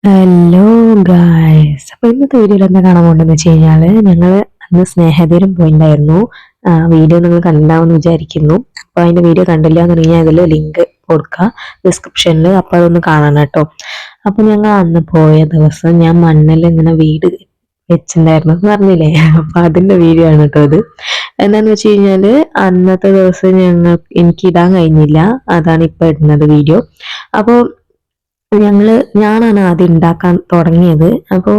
Hello guys. അപ്പൊ ഇന്നത്തെ വീഡിയോയിൽ എന്താ കാണാൻ പോകണ്ടെന്ന് വെച്ച് കഴിഞ്ഞാല് ഞങ്ങള് അന്ന് സ്നേഹതീരം പോയിണ്ടായിരുന്നു. വീഡിയോ നിങ്ങൾ കണ്ടാവെന്ന് വിചാരിക്കുന്നു. അപ്പൊ അതിന്റെ വീഡിയോ കണ്ടില്ല എന്നുണ്ടെങ്കിൽ അതിൽ ലിങ്ക് കൊടുക്കാം ഡിസ്ക്രിപ്ഷനിൽ. അപ്പൊ അതൊന്ന് കാണണം കേട്ടോ. അപ്പൊ ഞങ്ങൾ അന്ന് പോയ ദിവസം ഞാൻ മണ്ണിൽ ഇങ്ങനെ വീട് വെച്ചിട്ടുണ്ടായിരുന്നു എന്ന് പറഞ്ഞില്ലേ. അപ്പൊ അതിന്റെ വീഡിയോ ആണ് കേട്ടോ ഇത്. എന്താന്ന് വെച്ച് കഴിഞ്ഞാല് അന്നത്തെ ദിവസം എനിക്ക് ഇടാൻ കഴിഞ്ഞില്ല. അതാണ് ഇപ്പൊ ഇടുന്നത് വീഡിയോ. അപ്പൊ ഞാനാണ് ആദ്യം ഉണ്ടാക്കാൻ തുടങ്ങിയത്. അപ്പോൾ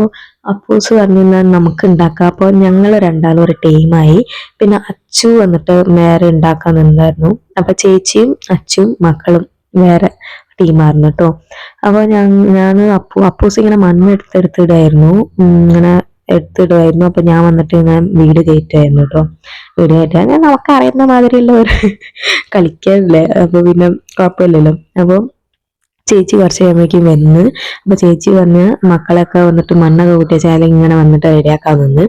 അപ്പൂസ് പറഞ്ഞാൽ നമുക്ക് ഉണ്ടാക്കാം. അപ്പോൾ ഞങ്ങൾ രണ്ടാളും ഒരു ടീമായി. പിന്നെ അച്ചു വന്നിട്ട് വേറെ ഉണ്ടാക്കാൻ നിന്നായിരുന്നു. അപ്പൊ ചേച്ചിയും അച്ചും മക്കളും വേറെ ടീമായിരുന്നു കേട്ടോ. അപ്പോൾ ഞാൻ അപ്പൂസ് ഇങ്ങനെ മണ്ണ് എടുത്തെടുത്തിടായിരുന്നു. ഇങ്ങനെ എടുത്തിടുമായിരുന്നു. അപ്പൊ ഞാൻ വന്നിട്ട് ഇങ്ങനെ വീട് കയറ്റുമായിരുന്നു കേട്ടോ. വീട് കയറ്റാൻ ഞാൻ നമുക്ക് അറിയുന്ന മാതിരിയുള്ള ഒരു കളിക്കാനില്ലേ. അപ്പൊ പിന്നെ കുഴപ്പമില്ലല്ലോ. അപ്പൊ ചേച്ചി കുറച്ച് കഴിയുമ്പോഴേക്കും വന്ന്. അപ്പൊ ചേച്ചി വന്ന് മക്കളൊക്കെ വന്നിട്ട് മണ്ണൊക്കെ കൂട്ടിയ ഇങ്ങനെ വന്നിട്ട് റെഡിയാക്കാൻ നിന്ന്.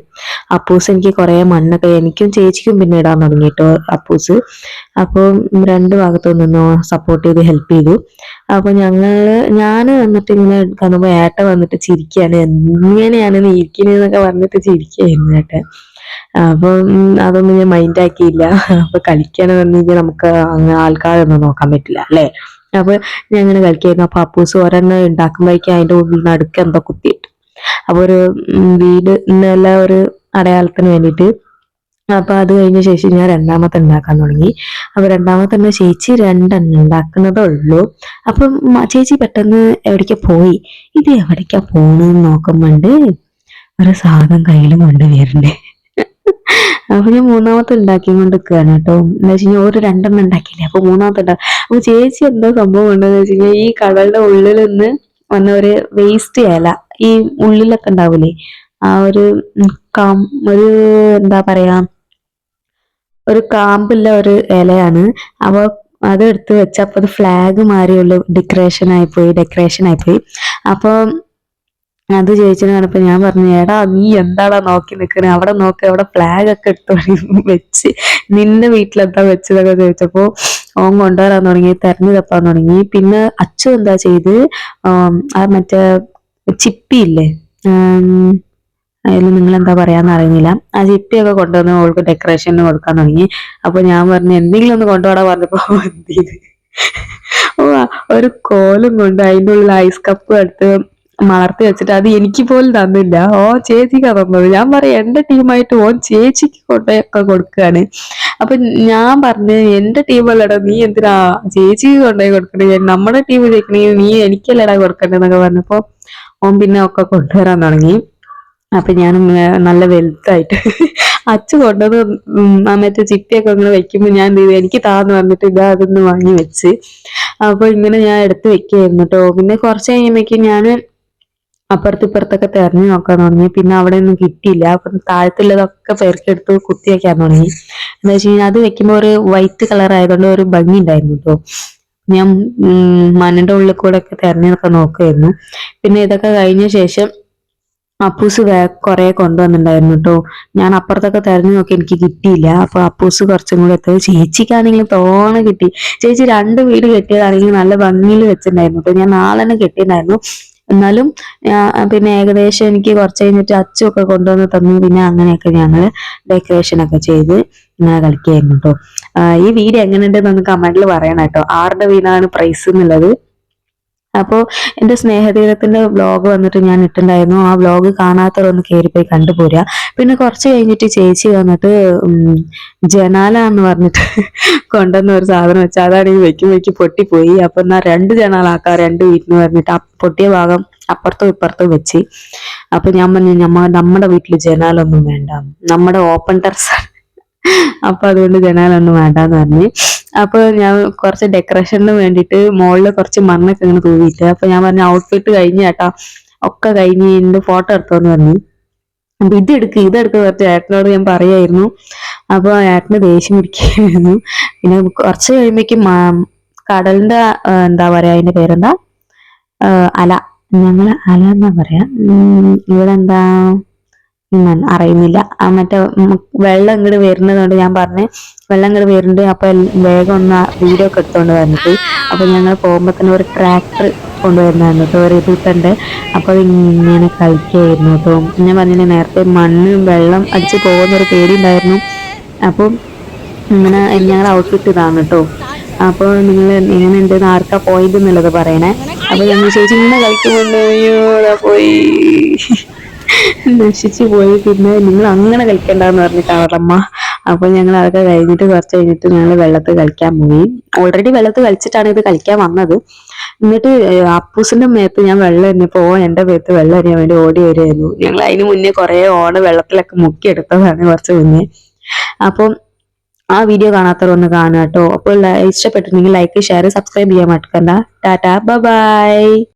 അപ്പൂസ് എനിക്ക് കുറെ മണ്ണൊക്കെ എനിക്കും ചേച്ചിക്കും പിന്നെ ഇടാൻ തുടങ്ങി കേട്ടോ അപ്പൂസ്. അപ്പോൾ രണ്ട് ഭാഗത്തു നിന്നോ സപ്പോർട്ട് ചെയ്ത് ഹെൽപ്പ് ചെയ്തു. അപ്പൊ ഞാൻ വന്നിട്ട് ഇങ്ങനെ കാണുമ്പോ ഏട്ട വന്നിട്ട് ചിരിക്കുകയാണ്. എങ്ങനെയാണ് നീ ഇരിക്കുന്നതെന്നൊക്കെ പറഞ്ഞിട്ട് ചിരിക്കുകയായിരുന്നു ഏട്ടൻ. അപ്പം അതൊന്നും ഞാൻ മൈൻഡ് ആക്കിയില്ല. അപ്പൊ കളിക്കാന്ന് പറഞ്ഞു കഴിഞ്ഞാൽ നമുക്ക് അങ്ങനെ ആൾക്കാരൊന്നും നോക്കാൻ പറ്റില്ല അല്ലേ. അപ്പൊ ഞാൻ ഇങ്ങനെ കളിക്കായിരുന്നു. അപ്പൊ അപ്പൂസ് ഒരെണ്ണം ഉണ്ടാക്കുമ്പോഴേക്കും അതിന്റെ ഉള്ളിൽ നടുക്ക് എന്തോ കുത്തിയിട്ട്. അപ്പൊ ഒരു വീട് നല്ല ഒരു അടയാളത്തിന് വേണ്ടിയിട്ട്. അപ്പൊ അത് കഴിഞ്ഞ ശേഷം ഞാൻ രണ്ടാമത്തെ ഉണ്ടാക്കാൻ തുടങ്ങി. അപ്പൊ രണ്ടാമത്തെ തന്നെ ചേച്ചി രണ്ടെണ്ണം ഉണ്ടാക്കുന്നതേ ഉള്ളൂ. അപ്പം ചേച്ചി പെട്ടെന്ന് എവിടേക്കാ പോയി. ഇത് എവിടേക്കാ പോണെന്ന് നോക്കുമ്പോണ്ട് ഒരു സാധനം കയ്യിലും കൊണ്ട് വരണ്ടേ. അപ്പൊ ഞാൻ മൂന്നാമത്തെ ഉണ്ടാക്കി കൊണ്ട് നിൽക്കുകയാണ് കേട്ടോ. എന്താ വെച്ച് കഴിഞ്ഞാൽ ഒരു രണ്ടെണ്ണം ഉണ്ടാക്കിയില്ലേ. അപ്പൊ മൂന്നാമത്തെ അപ്പൊ ചേച്ചി എന്താ സംഭവം ഉണ്ടെന്ന് വെച്ച് കഴിഞ്ഞാൽ ഈ കടലിന്റെ ഉള്ളിൽ നിന്ന് വന്ന ഒരു വേസ്റ്റ് ഇല, ഈ ഉള്ളിലൊക്കെ ഉണ്ടാവൂലേ ആ ഒരു ഒരു എന്താ പറയാ, ഒരു കാമ്പുള്ള ഒരു ഇലയാണ്. അപ്പൊ അത് എടുത്ത് വെച്ചപ്പോ അത് ഫ്ലാഗ് മാറിയുള്ള ഡെക്കറേഷൻ ആയിപ്പോയി. അപ്പൊ അത് ചേച്ചിനെ കണ്ടപ്പോ ഞാൻ പറഞ്ഞു, എടാ നീ എന്താടാ നോക്കി നിക്കണേ, അവിടെ നോക്ക്, അവിടെ ഫ്ലാഗ് ഒക്കെ എടുത്തോളി വെച്ച്, നിന്റെ വീട്ടിലെന്താ വെച്ചതൊക്കെ ചോദിച്ചപ്പോ ഓൻ കൊണ്ടുവരാൻ തുടങ്ങി, തെരഞ്ഞു തപ്പാൻ തുടങ്ങി. പിന്നെ അച്ചു എന്താ ചെയ്ത്, ആ മറ്റേ ചിപ്പിയില്ലേ, അതിൽ നിങ്ങൾ എന്താ പറയാന്ന് അറിയുന്നില്ല, ആ ചിപ്പിയൊക്കെ കൊണ്ടുവന്ന് ഓൾക്ക് ഡെക്കറേഷന് കൊടുക്കാൻ തുടങ്ങി. അപ്പൊ ഞാൻ പറഞ്ഞു എന്തെങ്കിലും ഒന്ന് കൊണ്ടുപോടാ പറഞ്ഞപ്പോ എന്ത് ചെയ്ത്, ഓ ഒരു കോലും കൊണ്ട് അതിൻ്റെ ഉള്ളിൽ ഐസ് കപ്പ് എടുത്ത് മലർത്തി വെച്ചിട്ട് അത് എനിക്ക് പോലും തന്നില്ല. ഓ ചേച്ചിക്കാ തന്നത്. ഞാൻ പറയാം എന്റെ ടീമായിട്ട് ഓൻ ചേച്ചിക്ക് കൊണ്ടുപോയൊക്കെ കൊടുക്കുകയാണ്. അപ്പൊ ഞാൻ പറഞ്ഞു എന്റെ ടീമല്ലടാ, നീ എന്തിനാ ചേച്ചിക്ക് കൊണ്ടുപോയി കൊടുക്കണേ, നമ്മുടെ ടീം ജയിക്കണേ നീ എനിക്കല്ലടാ കൊടുക്കണ്ടെന്നൊക്കെ പറഞ്ഞപ്പോ ഓൻ പിന്നെ ഒക്കെ കൊണ്ടുവരാൻ തുടങ്ങി. അപ്പൊ ഞാൻ നല്ല വലുതായിട്ട് അച്ചു കൊണ്ടുവന്ന് മറ്റേ ചിപ്പിയൊക്കെ ഇങ്ങനെ വെക്കുമ്പോ ഞാൻ എന്ത് ചെയ്തു, എനിക്ക് താന്ന് പറഞ്ഞിട്ട് ഇതാ അതൊന്ന് വാങ്ങി വെച്ച്. അപ്പൊ ഇങ്ങനെ ഞാൻ എടുത്ത് വെക്കുകയായിരുന്നു കേട്ടോ. പിന്നെ കുറച്ച് കഴിയുമ്പോഴേക്കും ഞാൻ അപ്പുറത്ത് ഇപ്പുറത്തൊക്കെ തെരഞ്ഞു നോക്കാൻ തുടങ്ങി. പിന്നെ അവിടെ ഒന്നും കിട്ടിയില്ല. അപ്പൊ താഴത്തുള്ളതൊക്കെ പെറുക്കിയെടുത്ത് കുത്തി വെക്കാൻ തുടങ്ങി. എന്താ വെച്ച് കഴിഞ്ഞാൽ അത് വെക്കുമ്പോ ഒരു വൈറ്റ് കളർ ആയതുകൊണ്ട് ഒരു ഭംഗി ഉണ്ടായിരുന്നു കേട്ടോ. ഞാൻ മണ്ണിന്റെ ഉള്ളിൽ കൂടെ ഒക്കെ തെരഞ്ഞൊക്കെ നോക്കുമായിരുന്നു. പിന്നെ ഇതൊക്കെ കഴിഞ്ഞ ശേഷം അപ്പൂസ് കുറെ കൊണ്ടുവന്നിട്ടുണ്ടായിരുന്നു കേട്ടോ. ഞാൻ അപ്പുറത്തൊക്കെ തെരഞ്ഞു നോക്കി, എനിക്ക് കിട്ടിയില്ല. അപ്പൊ അപ്പൂസ് കുറച്ചും കൂടെ എത്തത്, ചേച്ചിക്കാണെങ്കിൽ തോനെ കിട്ടി. ചേച്ചി രണ്ട് വീട് കെട്ടിയതാണെങ്കിൽ നല്ല ഭംഗിയിൽ വെച്ചിട്ടുണ്ടായിരുന്നു കേട്ടോ. ഞാൻ നാലെണ്ണം കെട്ടിയിട്ടുണ്ടായിരുന്നു. എന്നാലും പിന്നെ ഏകദേശം എനിക്ക് കുറച്ച് കഴിഞ്ഞിട്ട് അച്ചുമൊക്കെ കൊണ്ടുവന്ന് തന്നു. പിന്നെ അങ്ങനെയൊക്കെ ഞങ്ങള് ഡെക്കറേഷൻ ഒക്കെ ചെയ്ത് ഇങ്ങനെ കളിക്കുകയായിരുന്നു കേട്ടോ. ഈ വീഡിയോ എങ്ങനെയുണ്ടെന്ന് കമന്റിൽ പറയണം കേട്ടോ, ആരുടെ വീടാണ് പ്രൈസ് എന്നുള്ളത്. അപ്പോ എന്റെ സ്നേഹതീരത്തിന്റെ വ്ലോഗ് വന്നിട്ട് ഞാൻ ഇട്ടുണ്ടായിരുന്നു. ആ വ്ലോഗ് കാണാത്തവരൊന്ന് കയറിപ്പോയി കണ്ടുപോരാ. പിന്നെ കുറച്ച് കഴിഞ്ഞിട്ട് ചേച്ചി വന്നിട്ട് ജനാല എന്ന് പറഞ്ഞിട്ട് കൊണ്ടുവന്ന ഒരു സാധനം വെച്ചാൽ അതാണ് ഈ വെക്കും പൊട്ടിപ്പോയി. അപ്പൊ എന്നാ രണ്ട് ജനാലാക്കാം രണ്ട് വീട്ടിന് പറഞ്ഞിട്ട് ആ പൊട്ടിയ ഭാഗം അപ്പുറത്തും ഇപ്പുറത്തും വെച്ച്. അപ്പൊ ഞാൻ പറഞ്ഞു നമ്മുടെ വീട്ടില് ജനാലൊന്നും വേണ്ട, നമ്മുടെ ഓപ്പൺ ടെറസ്, അപ്പൊ അതുകൊണ്ട് ജനാലൊന്നും വേണ്ടാന്ന് പറഞ്ഞു. അപ്പൊ ഞാൻ കുറച്ച് ഡെക്കറേഷന് വേണ്ടിയിട്ട് മുകളിൽ കുറച്ച് മണ്ണൊക്കെ ഇങ്ങനെ തൂവിയിട്ട്, അപ്പൊ ഞാൻ പറഞ്ഞു ഔട്ട്ഫിറ്റ് കഴിഞ്ഞ ചേട്ടാ, ഒക്കെ കഴിഞ്ഞ് എന്റെ ഫോട്ടോ എടുത്തോന്ന് പറഞ്ഞു. അപ്പൊ ഇതെടുക്ക് കുറച്ച് ഏട്ടനോട് ഞാൻ പറയായിരുന്നു. അപ്പൊ ഏട്ടന് ദേഷ്യം പിടിക്കായിരുന്നു. പിന്നെ കുറച്ച് കഴിയുമ്പോഴേക്കും കടലിന്റെ എന്താ പറയാ, അതിന്റെ പേരെന്താ, അല, ഞങ്ങള് അല എന്നാ പറയാ, ഇവിടെ എന്താ അറിയുന്നില്ല. മറ്റേ വെള്ളം ഇങ്ങോട്ട് വരുന്നതുകൊണ്ട് ഞാൻ പറഞ്ഞ് വെള്ളം ഇങ്ങോട്ട് വരുന്നുണ്ട്, അപ്പൊ വേഗം ഒന്ന് വീഡിയോ ഒക്കെ എടുത്തോണ്ട് വന്നിട്ട്. അപ്പൊ ഞങ്ങൾ പോകുമ്പോ തന്നെ ഒരു ട്രാക്ടർ കൊണ്ടുവരുന്നായിരുന്നു കേട്ടോ, ഒരു ഇതിട്ടുണ്ട്. അപ്പൊ ഇങ്ങനെ കളിക്കായിരുന്നു കേട്ടോ. ഞാൻ പറഞ്ഞില്ലേ നേരത്തെ മണ്ണ് വെള്ളം അടിച്ച് പോകുന്ന ഒരു പേടി ഉണ്ടായിരുന്നു. അപ്പൊ ഇങ്ങനെ ഞങ്ങൾ ഔട്ട്ഫിറ്റ് ഇതാണ് കേട്ടോ. അപ്പോൾ നിങ്ങൾ എങ്ങനെയുണ്ട്, ആർക്കാ പോയിന്റ് എന്നുള്ളത് പറയണേ. അപ്പൊ ഞങ്ങൾ ചേച്ചി ഇങ്ങനെ കളിക്കുന്നുണ്ട്, അയ്യോ പോയി നശിച്ചു പോയി. പിന്നെ നിങ്ങൾ അങ്ങനെ കളിക്കണ്ടെന്ന് പറഞ്ഞിട്ട് അവരമ്മ. അപ്പൊ ഞങ്ങൾ അതൊക്കെ കഴിഞ്ഞിട്ട് കുറച്ച് കഴിഞ്ഞിട്ട് ഞങ്ങൾ വെള്ളത്തിൽ കളിക്കാൻ പോയി. ഓൾറെഡി വെള്ളത്തിൽ കളിച്ചിട്ടാണ് ഇത് കളിക്കാൻ വന്നത്. എന്നിട്ട് അപ്പൂസിന്റെ മേത്ത് ഞാൻ വെള്ളം എറിഞ്ഞപ്പോ എന്റെ മേത്ത് വെള്ളം എറിയാൻ വേണ്ടി ഓടി വരുമായിരുന്നു. ഞങ്ങൾ അതിന് മുന്നേ കുറെ വെള്ളത്തിലൊക്കെ മുക്കിയെടുത്തതാണ് കുറച്ച് മുന്നേ. അപ്പം ആ വീഡിയോ കാണാത്തവർ ഒന്ന് കാണുക കേട്ടോ. അപ്പോൾ ഇഷ്ടപ്പെട്ടിട്ടുണ്ടെങ്കിൽ ലൈക്ക്, ഷെയർ, സബ്സ്ക്രൈബ് ചെയ്യാൻ മറക്കണ്ട. ടാറ്റാ, ബൈ.